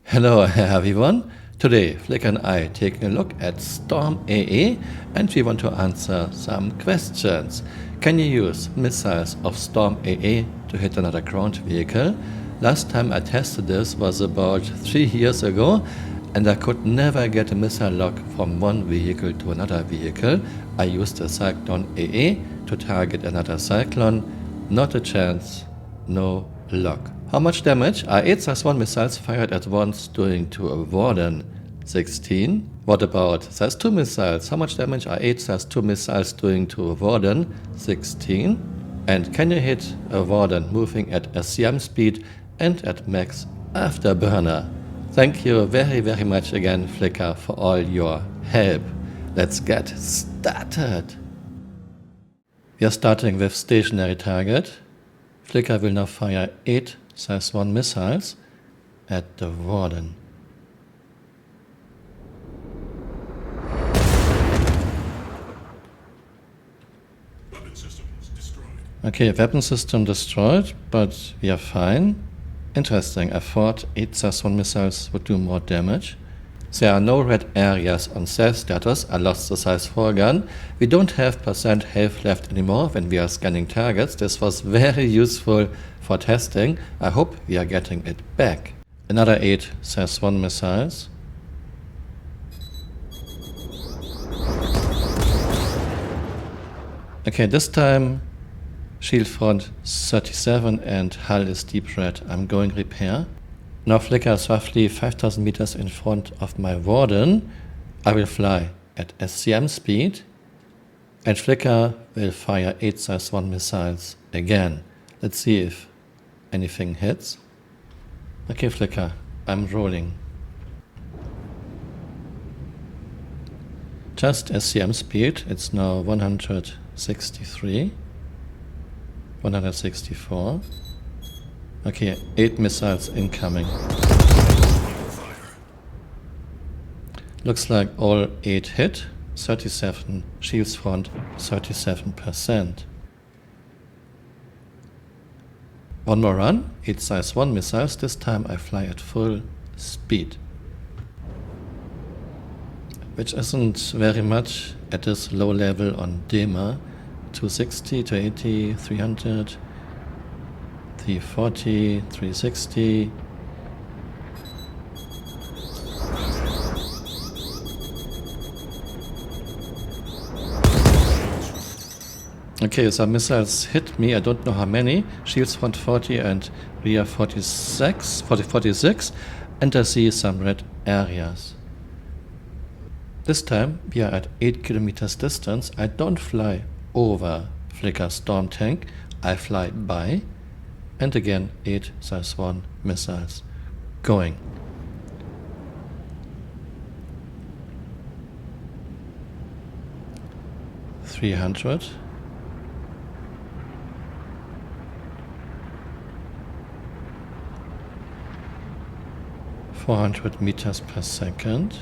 Hello everyone, today Flicker and I taking a look at Storm AA and we want to answer some questions. Can you use missiles of Storm AA to hit another ground vehicle? Last time I tested this was about 3 years ago and I could never get a missile lock from one vehicle to another vehicle. I used a Cyclone AA to target another Cyclone, not a chance, no luck. How much damage are 8 SAS-1 missiles fired at once doing to a Warden? 16. What about SAS-2 missiles? How much damage are 8 SAS-2 missiles doing to a Warden? 16. And can you hit a Warden moving at SCM speed and at max afterburner? Thank you very much again, Flicker, for all your help. Let's get started. We are starting with stationary target. Flicker will now fire 8 SAS-1 missiles at the Warden. Weapon system is destroyed. Okay, weapon system destroyed, but we are fine. Interesting, I thought 8 SAS-1 missiles would do more damage. There are no red areas on SAS status. I lost the size 4 gun. We don't have % health left anymore when we are scanning targets. This was very useful for testing. I hope we are getting it back. Another 8 SAS-1 missiles. Okay, this time shield front 37 and hull is deep red. I'm going repair. Now Flicker is roughly 5000 meters in front of my Warden. I will fly at SCM speed and Flicker will fire 8 SAS-1 missiles again. Let's see if anything hits. Okay, Flicker, I'm rolling. Just SCM speed, it's now 163, 164. Okay, 8 missiles incoming. Looks like all 8 hit. 37 shields front, 37%. One more run, 8 SAS-1 missiles. This time I fly at full speed. Which isn't very much at this low level on DIMM. 260, 280, 300. 340, 360. Okay, some missiles hit me, I don't know how many. Shields front 40 and rear 46, and I see some red areas. This time we are at 8 kilometers distance. I don't fly over Flicker Storm Tank, I fly by. And again, 8 SAS-1 missiles going. $300. $400 meters per second.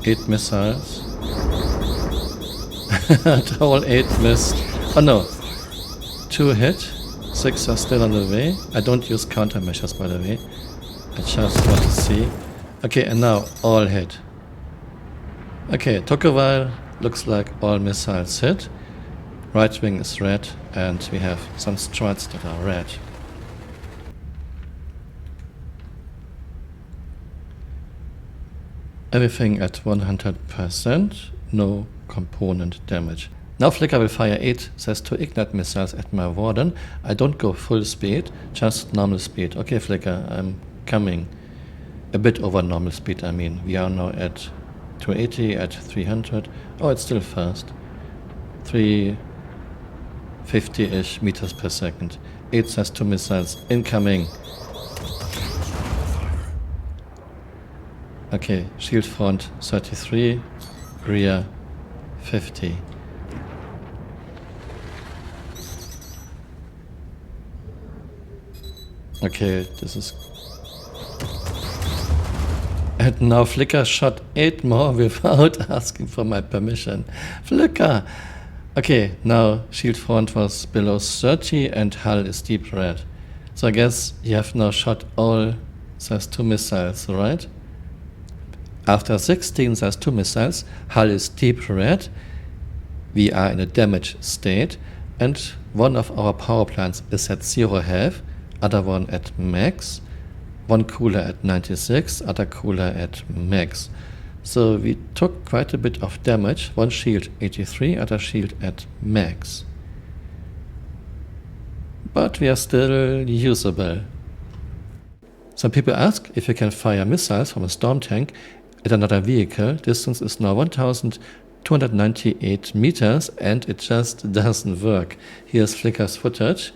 Eight missiles. All 8 missed. Oh no. 2 hit. 6 are still on the way. I don't use countermeasures, by the way. I just want to see. Okay, and now all hit. Okay, it took a while. Looks like all missiles hit. Right wing is red and we have some struts that are red. Everything at 100%, no component damage. Now Flicker will fire 8 SAS-2 Ignite missiles at my Warden. I don't go full speed, just normal speed. Okay, Flicker, I'm coming. A bit over normal speed, I mean. We are now at 280, at 300. Oh, it's still fast. 350-ish meters per second. 8 SAS-2 missiles incoming. Okay, shield front 33, rear 50. Okay, this is... And now Flicker shot 8 more without asking for my permission. Flicker, Okay, now shield front was below 30 and hull is deep red. So I guess you have now shot all SAS-2 missiles, right? After 16 SAS-2 missiles, hull is deep red. We are in a damaged state, and one of our power plants is at 0 health, other one at max, one cooler at 96, other cooler at max. So we took quite a bit of damage, one shield 83, other shield at max. But we are still usable. Some people ask if you can fire missiles from a storm tank at another vehicle. Distance is now 1,298 meters and it just doesn't work. Here's Flicker's footage.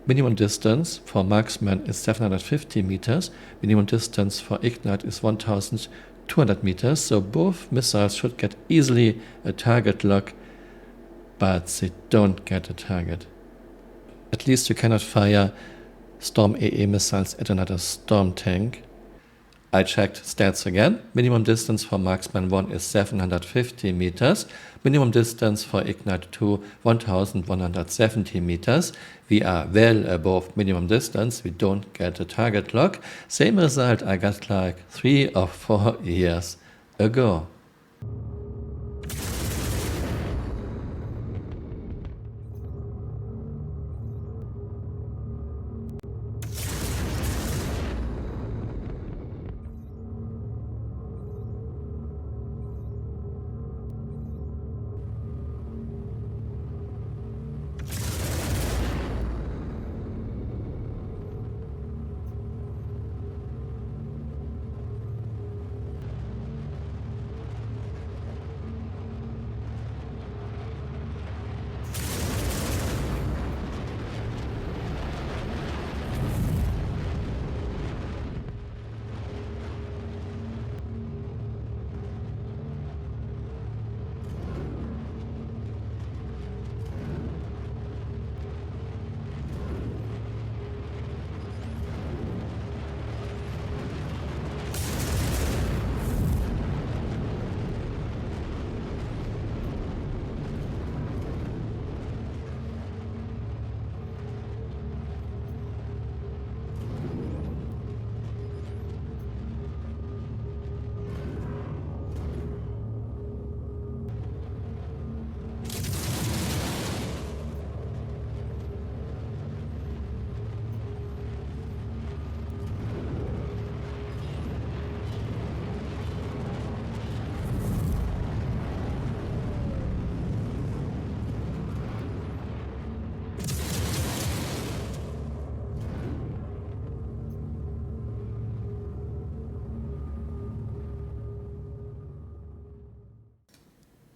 Minimum distance for marksman is 750 meters. Minimum distance for ignite is 1,200 meters. So both missiles should get easily a target lock, but they don't get a target. At least you cannot fire Storm AA missiles at another storm tank. I checked stats again. Minimum distance for Marksman 1 is 750 meters. Minimum distance for Ignite 2, 1170 meters. We are well above minimum distance. We don't get a target lock. Same result I got like 3 or 4 years ago.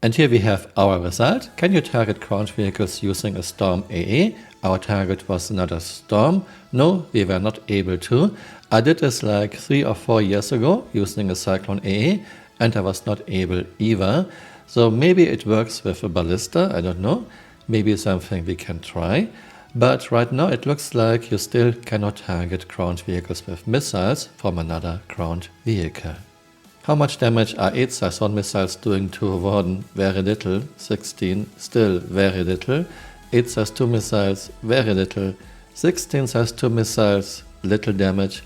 And here we have our result. Can you target ground vehicles using a Storm AA? Our target was another Storm. No, we were not able to. I did this like 3 or 4 years ago using a Cyclone AA and I was not able either. So maybe it works with a ballista, I don't know. Maybe something we can try. But right now it looks like you still cannot target ground vehicles with missiles from another ground vehicle. How much damage are 8 SAS-1 missiles doing to a Warden? Very little. 16, still very little. 8 SAS-2 missiles, very little. 16 SAS-2 missiles, little damage.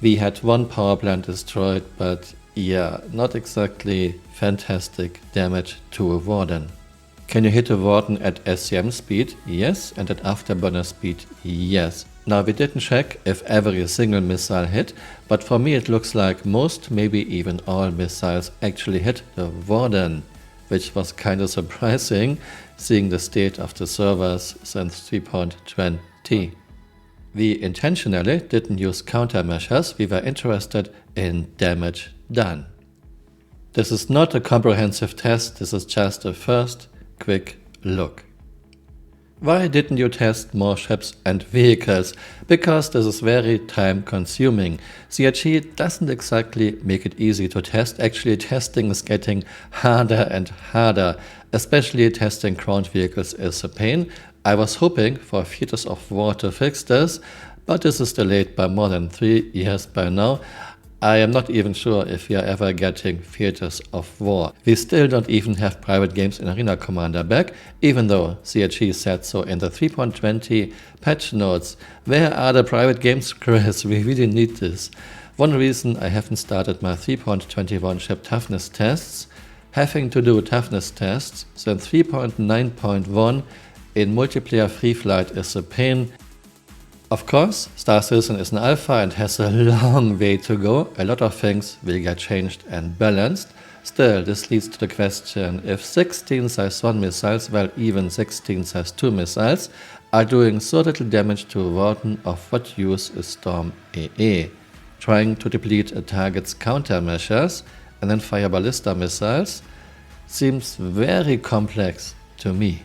We had 1 power plant destroyed, but yeah, not exactly fantastic damage to a Warden. Can you hit a Warden at SCM speed? Yes. And at afterburner speed? Yes. Now we didn't check if every single missile hit, but for me it looks like most, maybe even all missiles actually hit the Warden, which was kind of surprising, seeing the state of the servers since 3.20. We intentionally didn't use countermeasures, we were interested in damage done. This is not a comprehensive test, this is just a first quick look. Why didn't you test more ships and vehicles? Because this is very time consuming. CRG doesn't exactly make it easy to test. Actually, testing is getting harder and harder. Especially testing ground vehicles is a pain. I was hoping for Theaters of War to fix this, but this is delayed by more than 3 years by now. I am not even sure if we are ever getting theaters of war. We still don't even have private games in Arena Commander back, even though CHG said so in the 3.20 patch notes. Where are the private games, Chris? We really need this. One reason I haven't started my 3.21 ship toughness tests, having to do toughness tests, so in 3.9.1 in multiplayer free flight is a pain. Of course, Star Citizen is an alpha and has a long way to go. A lot of things will get changed and balanced. Still, this leads to the question, if 16 size 1 missiles, well even 16 size 2 missiles, are doing so little damage to a warden, of what use is Storm AA? Trying to deplete a target's countermeasures and then fire ballista missiles seems very complex to me.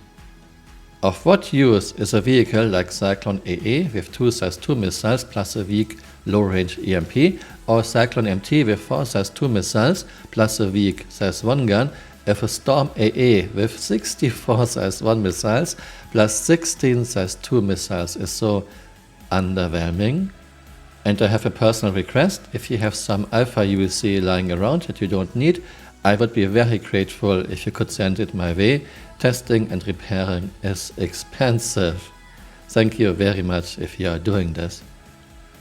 Of what use is a vehicle like Cyclone AA with 2 size 2 missiles plus a weak low-range EMP, or Cyclone MT with 4 size 2 missiles plus a weak size 1 gun, if a Storm AA with 64 size 1 missiles plus 16 size 2 missiles is so underwhelming? And I have a personal request: if you have some alpha UEC lying around that you don't need, I would be very grateful if you could send it my way. Testing and repairing is expensive. Thank you very much if you are doing this.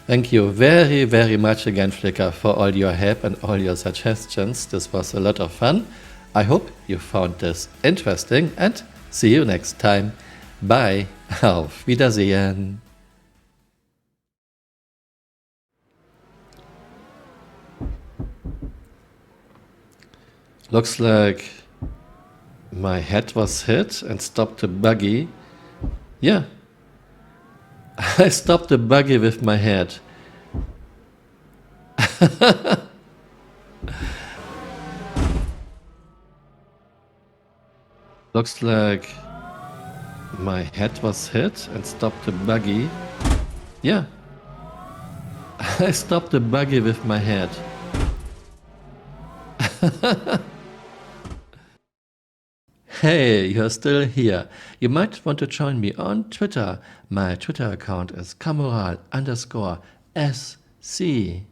Thank you very, very much again, Flickr, for all your help and all your suggestions. This was a lot of fun. I hope you found this interesting and see you next time. Bye. Auf Wiedersehen. Looks like my head was hit and stopped the buggy. Yeah, I stopped the buggy with my head. Looks like my head was hit and stopped the buggy. Yeah, I stopped the buggy with my head. Hey, you're still here. You might want to join me on Twitter. My Twitter account is Camural_SC.